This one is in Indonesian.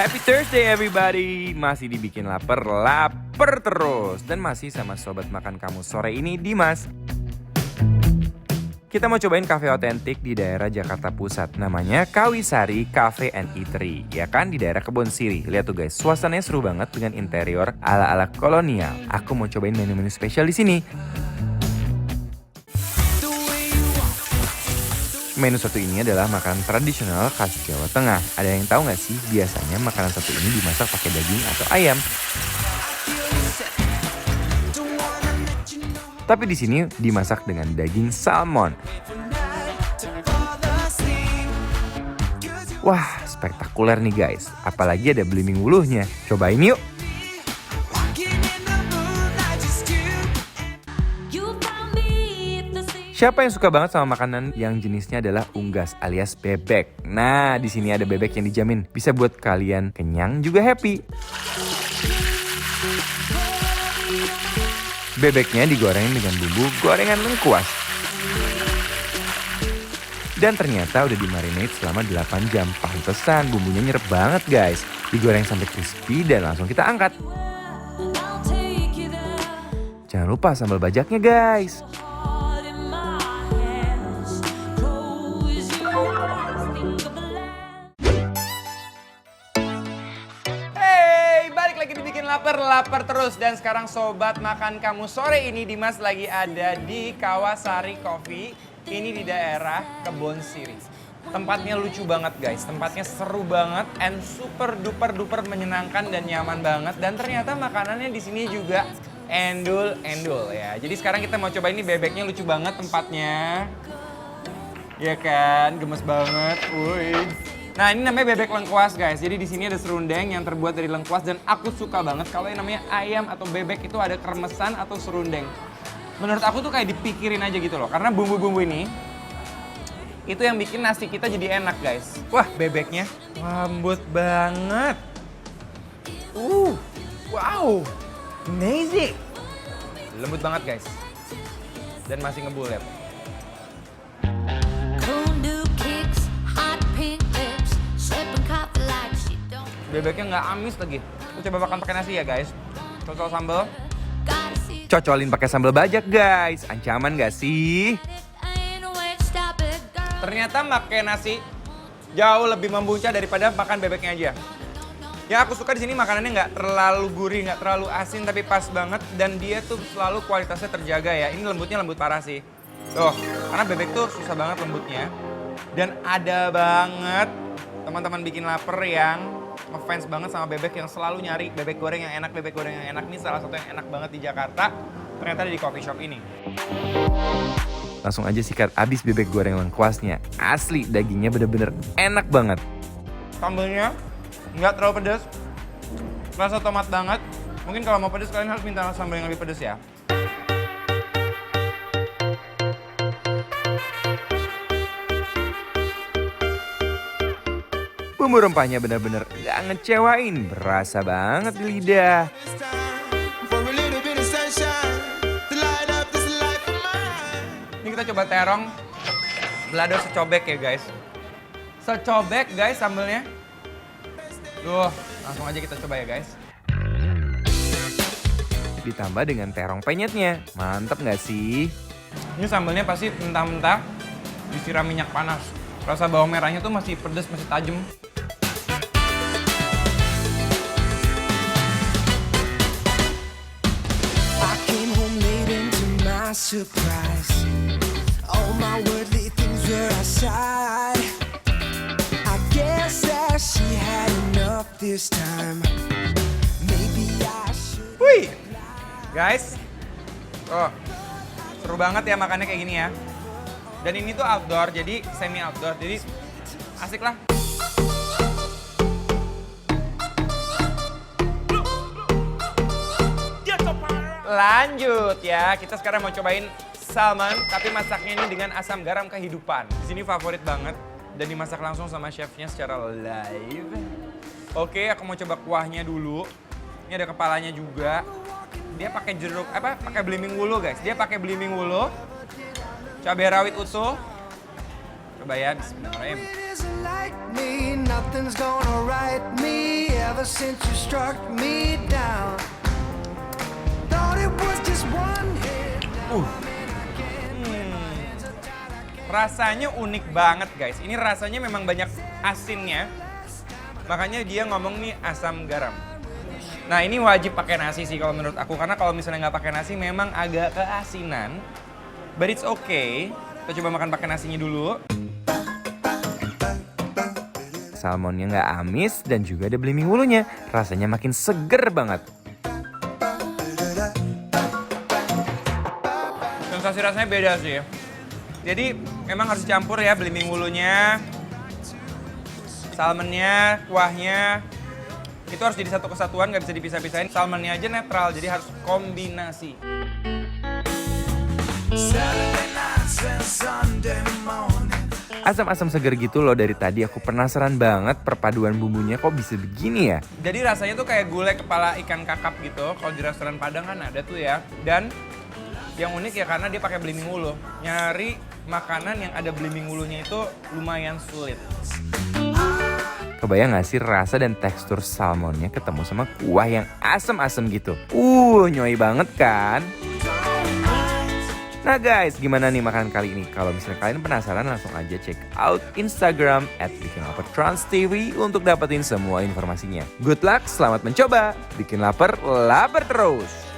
Happy Thursday everybody. Masih dibikin lapar terus. Dan masih sama sobat makan kamu sore ini, Dimas. Kita mau cobain cafe otentik di daerah Jakarta Pusat. Namanya Kawisari Cafe and Eatery. Ya kan, di daerah Kebon Siri. Lihat tuh guys, suasananya seru banget dengan interior ala-ala kolonial. Aku mau cobain menu-menu spesial di sini. Menu satu ini adalah makanan tradisional khas Jawa Tengah. Ada yang tahu nggak sih, biasanya makanan satu ini dimasak pakai daging atau ayam. Tapi di sini dimasak dengan daging salmon. Wah, spektakuler nih guys. Apalagi ada belimbing wuluhnya. Cobain yuk. Siapa yang suka banget sama makanan yang jenisnya adalah unggas alias bebek? Nah, di sini ada bebek yang dijamin bisa buat kalian kenyang juga happy. Bebeknya digoreng dengan bumbu gorengan lengkuas. Dan ternyata udah dimarinate selama 8 jam. Pantesan bumbunya nyerep banget guys. Digoreng sampai crispy dan langsung kita angkat. Jangan lupa sambal bajaknya guys. Lapar terus, dan sekarang sobat makan kamu sore ini Dimas lagi ada di Kawasari Coffee. Ini di daerah Kebon Siri. Tempatnya lucu banget guys, tempatnya seru banget and super duper menyenangkan dan nyaman banget. Dan ternyata makanannya di sini juga endul ya. Jadi sekarang kita mau coba ini, bebeknya lucu banget tempatnya. Ya kan, gemes banget. Wih. Nah, ini namanya bebek lengkuas guys. Jadi di sini ada serundeng yang terbuat dari lengkuas dan aku suka banget kalau yang namanya ayam atau bebek itu ada kremesan atau serundeng. Menurut aku tuh kayak dipikirin aja gitu loh. Karena bumbu-bumbu ini itu yang bikin nasi kita jadi enak guys. Wah, bebeknya lembut banget. Wow. Amazing. Lembut banget guys. Dan masih ngebulet. Bebeknya nggak amis lagi. Kita coba makan pakai nasi ya guys. Cocol sambal. Cocolin pakai sambal bajak guys. Ancaman nggak sih? Ternyata pakai nasi jauh lebih membuncah daripada makan bebeknya aja. Ya aku suka di sini makanannya nggak terlalu gurih, nggak terlalu asin, tapi pas banget. Dan dia tuh selalu kualitasnya terjaga ya. Ini lembutnya lembut parah sih. Tuh, karena bebek tuh susah banget lembutnya. Dan ada banget teman-teman bikin lapar yang ngefans banget sama bebek, yang selalu nyari bebek goreng yang enak. Bebek goreng yang enak ini salah satu yang enak banget di Jakarta. Ternyata ada di coffee shop ini. Langsung aja sikat abis bebek goreng lengkuasnya. Asli, dagingnya bener-bener enak banget. Sambalnya nggak terlalu pedas. Rasa tomat banget. Mungkin kalau mau pedas kalian harus minta sambal yang lebih pedas ya. Bumbu rempahnya benar-benar gak ngecewain, berasa banget di lidah. Ini kita coba terong balado secobek ya guys. Secobek guys sambelnya. Duh, langsung aja kita coba ya guys. Ditambah dengan terong penyetnya, mantep gak sih? Ini sambelnya pasti mentah-mentah disiram minyak panas. Rasa bawang merahnya tuh masih pedas, masih tajam. Surprise, all my worldly things were aside. I guess that she had enough this time. Maybe I should. Wih, guys, seru banget ya makannya kayak gini ya. Dan ini tuh outdoor, jadi semi outdoor, jadi asik lah. Lanjut ya, kita sekarang mau cobain salmon, tapi masaknya ini dengan asam garam kehidupan. Di sini favorit banget dan dimasak langsung sama chefnya secara live. Oke, aku mau coba kuahnya dulu. Ini ada kepalanya juga. Dia pakai jeruk, pakai belimbing wulu guys. Dia pakai belimbing wulu, cabai rawit utuh. Coba ya, bismillahirrahmanirrahim. ever since you struck me down. Thought it was just one hit. Rasanya unik banget guys. Ini rasanya memang banyak asinnya. Makanya dia ngomong nih asam garam. Nah ini wajib pakai nasi sih kalau menurut aku. Karena kalau misalnya nggak pakai nasi memang agak keasinan. But it's okay. Kita coba makan pakai nasinya dulu. Salmonnya nggak amis dan juga ada belimbing wulunya. Rasanya makin seger banget. Sensasi rasanya beda sih. Jadi memang harus dicampur ya belimbing wulunya, salmonnya, kuahnya. Itu harus jadi satu kesatuan, nggak bisa dipisah-pisahin. Salmonnya aja netral, jadi harus kombinasi. Asam-asam seger gitu loh dari tadi. Aku penasaran banget perpaduan bumbunya kok bisa begini ya. Jadi rasanya tuh kayak gulai kepala ikan kakap gitu. Kalau di restoran Padang kan ada tuh ya. Dan yang unik ya karena dia pakai belimbing wulu. Nyari makanan yang ada belimbing wulunya itu lumayan sulit. Kebayang gak sih rasa dan tekstur salmonnya ketemu sama kuah yang asem-asem gitu. Nyoy banget kan? Nah guys, gimana nih makanan kali ini? Kalau misalnya kalian penasaran langsung aja check out Instagram @bikinlapertransTV untuk dapetin semua informasinya. Good luck, selamat mencoba. Bikin lapar, lapar terus.